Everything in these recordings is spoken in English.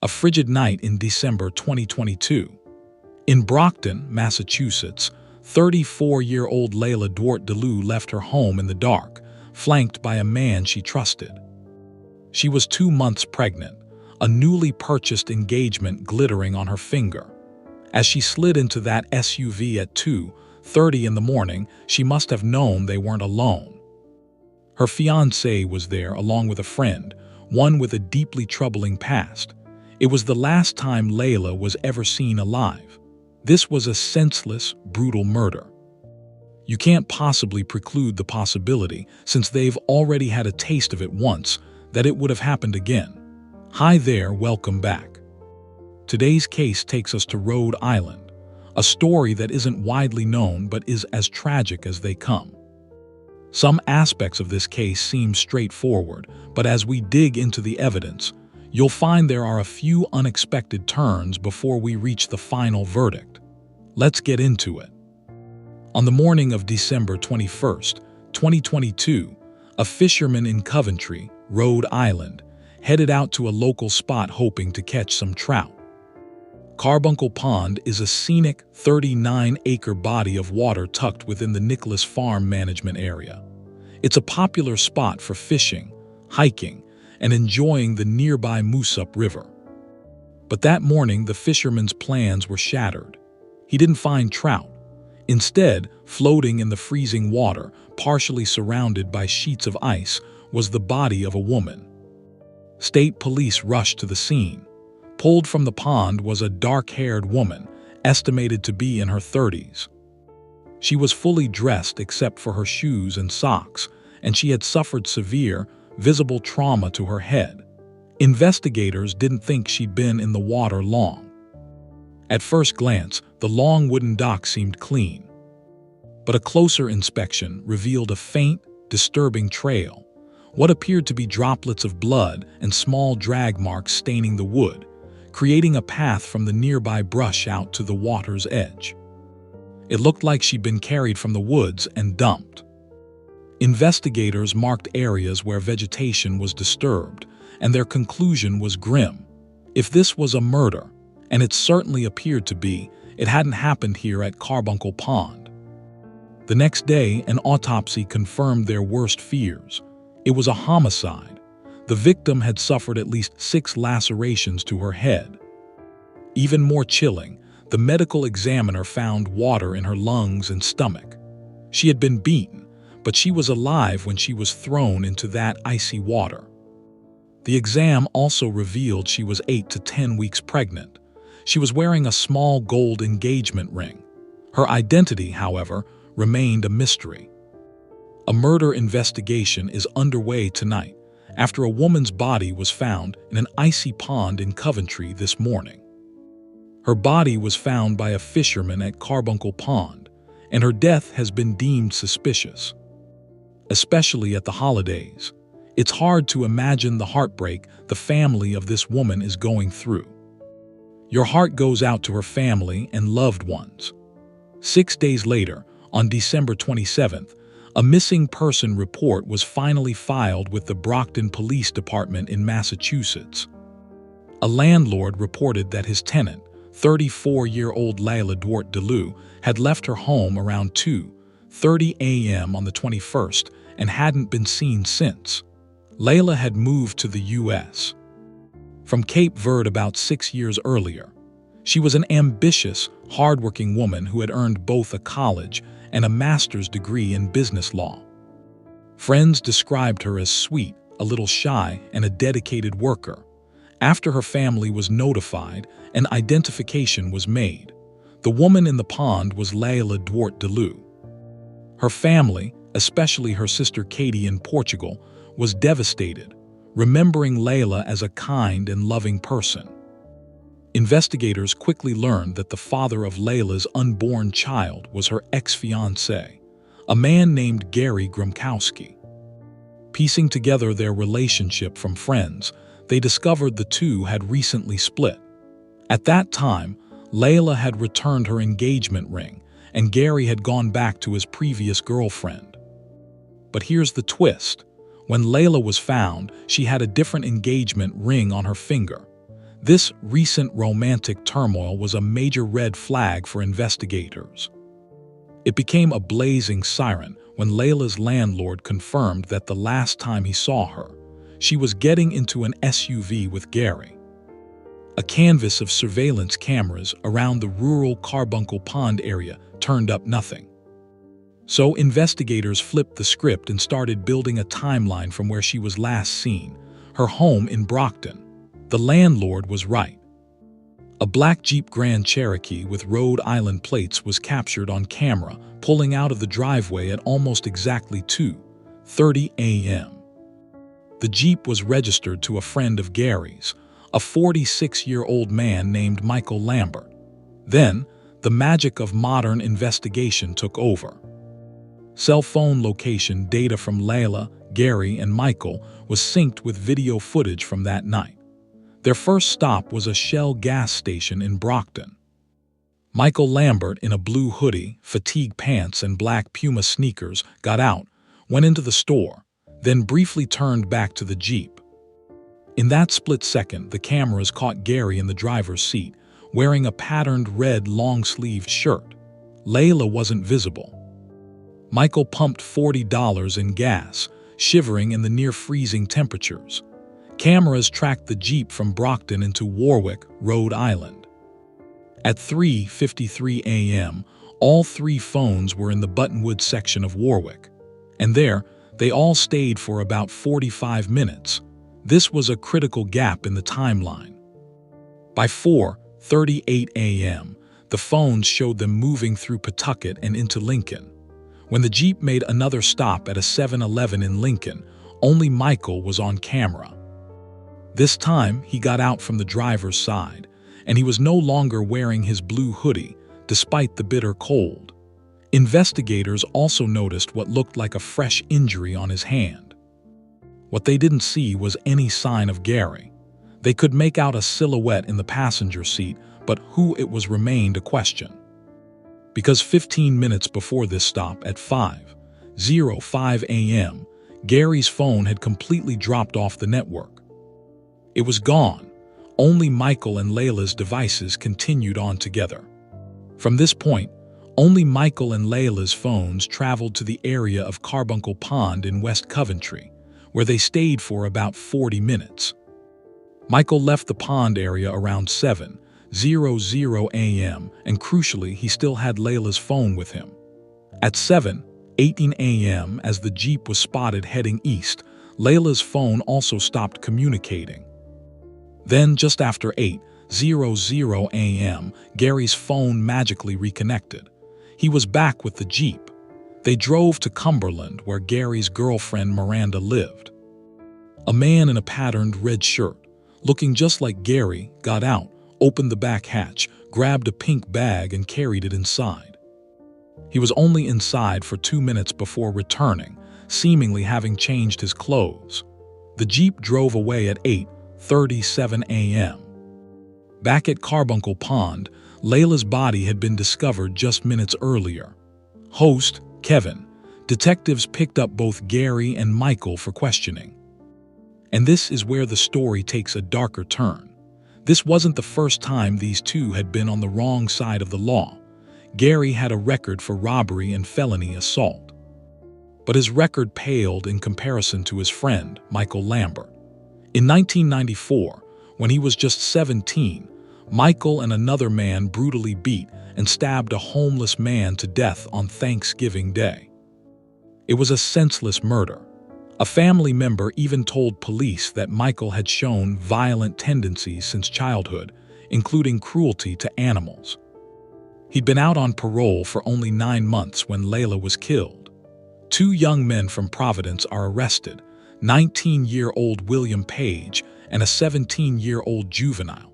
a frigid night in December 2022. In Brockton, Massachusetts, 34-year-old Leila Dwart Deloo left her home in the dark, flanked by a man she trusted. She was 2 months pregnant, a newly purchased engagement glittering on her finger. As she slid into that SUV at 2:30 in the morning, she must have known they weren't alone. Her fiancé was there along with a friend, one with a deeply troubling past. It was the last time Leila was ever seen alive. This was a senseless, brutal murder. You can't possibly preclude the possibility, since they've already had a taste of it once, that it would have happened again. Hi there, welcome back. Today's case takes us to Rhode Island, a story that isn't widely known but is as tragic as they come. Some aspects of this case seem straightforward, but as we dig into the evidence, you'll find there are a few unexpected turns before we reach the final verdict. Let's get into it. On the morning of December 21st, 2022, a fisherman in Coventry, Rhode Island, headed out to a local spot hoping to catch some trout. Carbuncle Pond is a scenic 39-acre body of water tucked within the Nicholas Farm Management area. It's a popular spot for fishing, hiking, and enjoying the nearby Moosup River. But that morning, the fisherman's plans were shattered. He didn't find trout. Instead, floating in the freezing water, partially surrounded by sheets of ice, was the body of a woman. State police rushed to the scene. Pulled from the pond was a dark-haired woman, estimated to be in her 30s. She was fully dressed except for her shoes and socks, and she had suffered severe, visible trauma to her head. Investigators didn't think she'd been in the water long. At first glance, the long wooden dock seemed clean. But a closer inspection revealed a faint, disturbing trail, what appeared to be droplets of blood and small drag marks staining the wood, creating a path from the nearby brush out to the water's edge. It looked like she'd been carried from the woods and dumped. Investigators marked areas where vegetation was disturbed, and their conclusion was grim. If this was a murder, and it certainly appeared to be, it hadn't happened here at Carbuncle Pond. The next day, an autopsy confirmed their worst fears. It was a homicide. The victim had suffered at least 6 lacerations to her head. Even more chilling, the medical examiner found water in her lungs and stomach. She had been beaten, but she was alive when she was thrown into that icy water. The exam also revealed she was 8 to 10 weeks pregnant. She was wearing a small gold engagement ring. Her identity, however, remained a mystery. A murder investigation is underway tonight, after a woman's body was found in an icy pond in Coventry this morning. Her body was found by a fisherman at Carbuncle Pond, and her death has been deemed suspicious. Especially at the holidays, it's hard to imagine the heartbreak the family of this woman is going through. Your heart goes out to her family and loved ones. 6 days later, on December 27th, a missing person report was finally filed with the Brockton Police Department in Massachusetts. A landlord reported that his tenant, 34-year-old Leila Dwart Deloo, had left her home around 2:30 a.m. on the 21st and hadn't been seen since. Leila had moved to the U.S. from Cape Verde about 6 years earlier. She was an ambitious, hardworking woman who had earned both a college and a master's degree in business law. Friends described her as sweet, a little shy, and a dedicated worker. After her family was notified, an identification was made. The woman in the pond was Leila Dwart Deloo. Her family, especially her sister Katie in Portugal, was devastated, remembering Leila as a kind and loving person. Investigators quickly learned that the father of Leila's unborn child was her ex-fiancé, a man named Gary Gromkowski. Piecing together their relationship from friends, they discovered the two had recently split. At that time, Leila had returned her engagement ring, and Gary had gone back to his previous girlfriend. But here's the twist. When Leila was found, she had a different engagement ring on her finger. This recent romantic turmoil was a major red flag for investigators. It became a blazing siren when Leila's landlord confirmed that the last time he saw her, she was getting into an SUV with Gary. A canvas of surveillance cameras around the rural Carbuncle Pond area turned up nothing. So investigators flipped the script and started building a timeline from where she was last seen, her home in Brockton. The landlord was right. A black Jeep Grand Cherokee with Rhode Island plates was captured on camera pulling out of the driveway at almost exactly 2:30 a.m. The Jeep was registered to a friend of Gary's, a 46-year-old man named Michael Lambert. Then, the magic of modern investigation took over. Cell phone location data from Leila, Gary, and Michael was synced with video footage from that night. Their first stop was a Shell gas station in Brockton. Michael Lambert, in a blue hoodie, fatigue pants, and black Puma sneakers, got out, went into the store, then briefly turned back to the Jeep. In that split second, the cameras caught Gary in the driver's seat, wearing a patterned red long-sleeved shirt. Leila wasn't visible. Michael pumped $40 in gas, shivering in the near-freezing temperatures. Cameras tracked the Jeep from Brockton into Warwick, Rhode Island. At 3:53 a.m., all three phones were in the Buttonwood section of Warwick. And there, they all stayed for about 45 minutes. This was a critical gap in the timeline. By 4:38 a.m., the phones showed them moving through Pawtucket and into Lincoln. When the Jeep made another stop at a 7-Eleven in Lincoln, only Michael was on camera. This time, he got out from the driver's side, and he was no longer wearing his blue hoodie, despite the bitter cold. Investigators also noticed what looked like a fresh injury on his hand. What they didn't see was any sign of Gary. They could make out a silhouette in the passenger seat, but who it was remained a question. Because 15 minutes before this stop at 5:05 a.m., Gary's phone had completely dropped off the network. It was gone. Only Michael and Leila's devices continued on together. From this point, only Michael and Leila's phones traveled to the area of Carbuncle Pond in West Coventry, where they stayed for about 40 minutes. Michael left the pond area around 7:00 a.m., and crucially, he still had Leila's phone with him. At 7:18 a.m., as the Jeep was spotted heading east, Leila's phone also stopped communicating. Then, just after 8:00 a.m., Gary's phone magically reconnected. He was back with the Jeep. They drove to Cumberland, where Gary's girlfriend Miranda lived. A man in a patterned red shirt, looking just like Gary, got out, opened the back hatch, grabbed a pink bag, and carried it inside. He was only inside for 2 minutes before returning, seemingly having changed his clothes. The Jeep drove away at 8:37 a.m. Back at Carbuncle Pond, Leila's body had been discovered just minutes earlier. Host, Kevin, detectives picked up both Gary and Michael for questioning. And this is where the story takes a darker turn. This wasn't the first time these two had been on the wrong side of the law. Gary had a record for robbery and felony assault. But his record paled in comparison to his friend, Michael Lambert. In 1994, when he was just 17, Michael and another man brutally beat and stabbed a homeless man to death on Thanksgiving Day. It was a senseless murder. A family member even told police that Michael had shown violent tendencies since childhood, including cruelty to animals. He'd been out on parole for only 9 months when Leila was killed. 2 young men from Providence are arrested, 19-year-old William Page and a 17-year-old juvenile.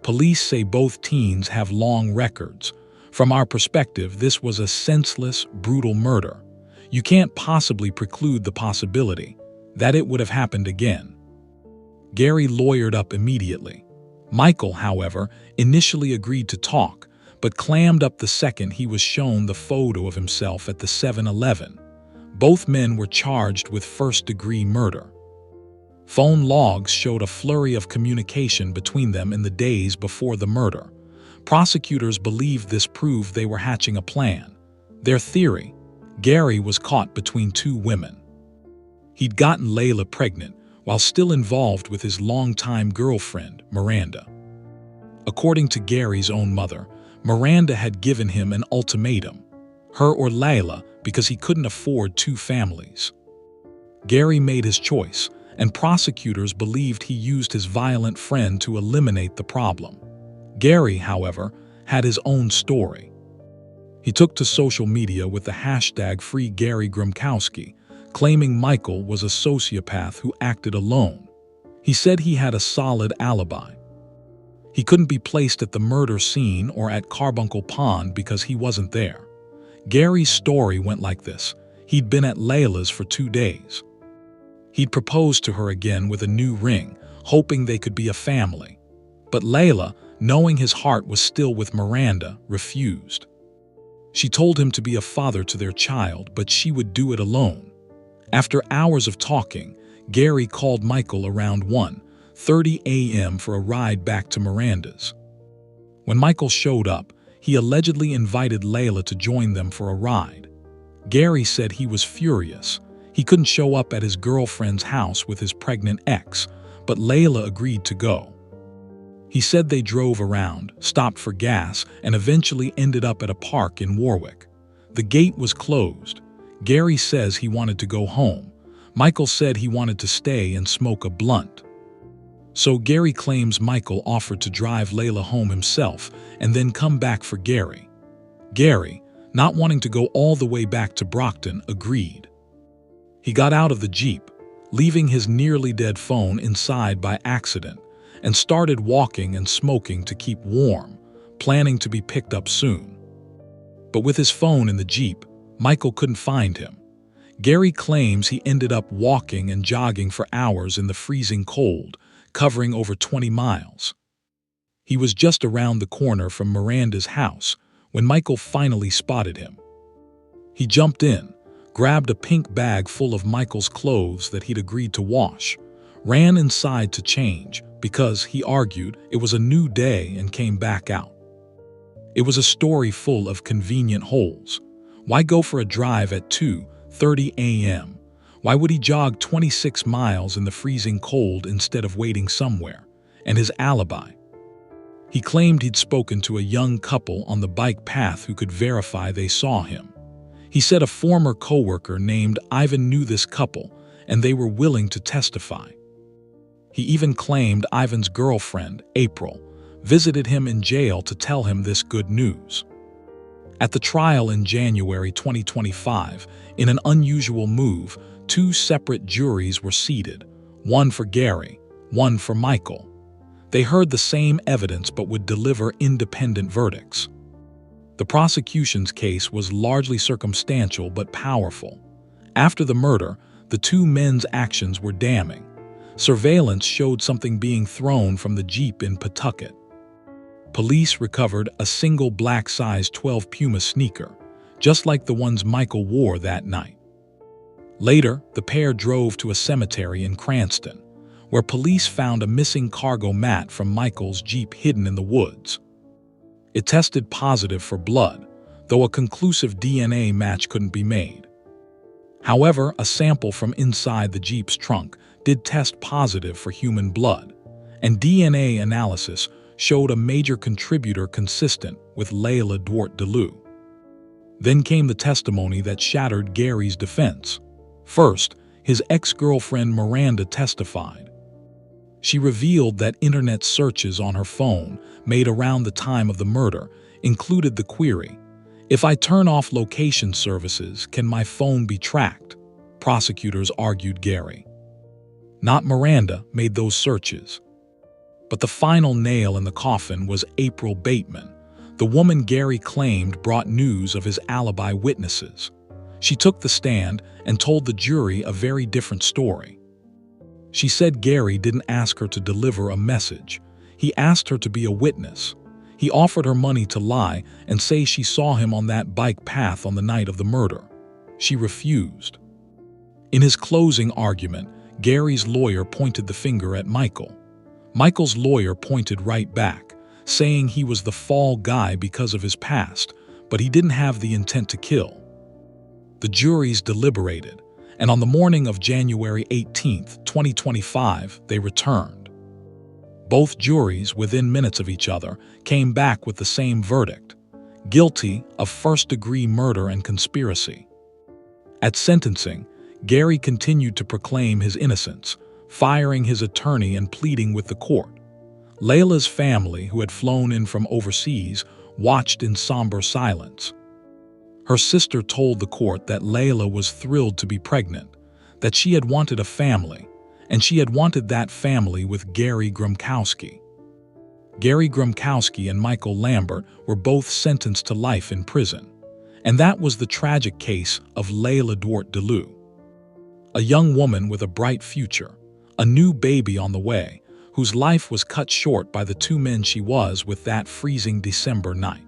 Police say both teens have long records. From our perspective, this was a senseless, brutal murder. You can't possibly preclude the possibility that it would have happened again. Gary lawyered up immediately. Michael, however, initially agreed to talk, but clammed up the second he was shown the photo of himself at the 7-Eleven. Both men were charged with first-degree murder. Phone logs showed a flurry of communication between them in the days before the murder. Prosecutors believed this proved they were hatching a plan. Their theory: Gary was caught between two women. He'd gotten Leila pregnant while still involved with his longtime girlfriend, Miranda. According to Gary's own mother, Miranda had given him an ultimatum, her or Leila, because he couldn't afford two families. Gary made his choice, and prosecutors believed he used his violent friend to eliminate the problem. Gary, however, had his own story. He took to social media with the hashtag #FreeGaryGromkowski, claiming Michael was a sociopath who acted alone. He said he had a solid alibi. He couldn't be placed at the murder scene or at Carbuncle Pond because he wasn't there. Gary's story went like this. He'd been at Leila's for 2 days. He'd proposed to her again with a new ring, hoping they could be a family. But Leila, knowing his heart was still with Miranda, refused. She told him to be a father to their child, but she would do it alone. After hours of talking, Gary called Michael around 1:30 a.m. for a ride back to Miranda's. When Michael showed up, he allegedly invited Leila to join them for a ride. Gary said he was furious. He couldn't show up at his girlfriend's house with his pregnant ex, but Leila agreed to go. He said they drove around, stopped for gas, and eventually ended up at a park in Warwick. The gate was closed. Gary says he wanted to go home. Michael said he wanted to stay and smoke a blunt. So Gary claims Michael offered to drive Leila home himself and then come back for Gary. Gary, not wanting to go all the way back to Brockton, agreed. He got out of the Jeep, leaving his nearly dead phone inside by accident, and started walking and smoking to keep warm, planning to be picked up soon. But with his phone in the Jeep, Michael couldn't find him. Gary claims he ended up walking and jogging for hours in the freezing cold, covering over 20 miles. He was just around the corner from Miranda's house when Michael finally spotted him. He jumped in, grabbed a pink bag full of Michael's clothes that he'd agreed to wash, ran inside to change because, he argued, it was a new day, and came back out. It was a story full of convenient holes. Why go for a drive at 2:30 a.m.? Why would he jog 26 miles in the freezing cold instead of waiting somewhere? And his alibi. He claimed he'd spoken to a young couple on the bike path who could verify they saw him. He said a former coworker named Ivan knew this couple, and they were willing to testify. He even claimed Ivan's girlfriend, April, visited him in jail to tell him this good news. At the trial in January 2025, in an unusual move, 2 separate juries were seated, one for Gary, one for Michael. They heard the same evidence but would deliver independent verdicts. The prosecution's case was largely circumstantial but powerful. After the murder, the 2 men's actions were damning. Surveillance showed something being thrown from the Jeep in Pawtucket. Police recovered a single black size 12 Puma sneaker, just like the ones Michael wore that night. Later, the pair drove to a cemetery in Cranston, where police found a missing cargo mat from Michael's Jeep hidden in the woods. It tested positive for blood, though a conclusive DNA match couldn't be made. However, a sample from inside the Jeep's trunk did test positive for human blood, and DNA analysis showed a major contributor consistent with Leila Dwart Deloo. Then came the testimony that shattered Gary's defense. First, his ex-girlfriend Miranda testified. She revealed that internet searches on her phone made around the time of the murder included the query, "If I turn off location services, can my phone be tracked?" Prosecutors argued Gary, not Miranda, made those searches. But the final nail in the coffin was April Bateman, the woman Gary claimed brought news of his alibi witnesses. She took the stand and told the jury a very different story. She said Gary didn't ask her to deliver a message. He asked her to be a witness. He offered her money to lie and say she saw him on that bike path on the night of the murder. She refused. In his closing argument, Gary's lawyer pointed the finger at Michael. Michael's lawyer pointed right back, saying he was the fall guy because of his past, but he didn't have the intent to kill. The juries deliberated, and on the morning of January 18, 2025, they returned. Both juries, within minutes of each other, came back with the same verdict: guilty of first-degree murder and conspiracy. At sentencing, Gary continued to proclaim his innocence, firing his attorney and pleading with the court. Leila's family, who had flown in from overseas, watched in somber silence. Her sister told the court that Leila was thrilled to be pregnant, that she had wanted a family, and she had wanted that family with Gary Gromkowski. Gary Gromkowski and Michael Lambert were both sentenced to life in prison, and that was the tragic case of Leila Dwart Deloo. A young woman with a bright future, a new baby on the way, whose life was cut short by the two men she was with that freezing December night.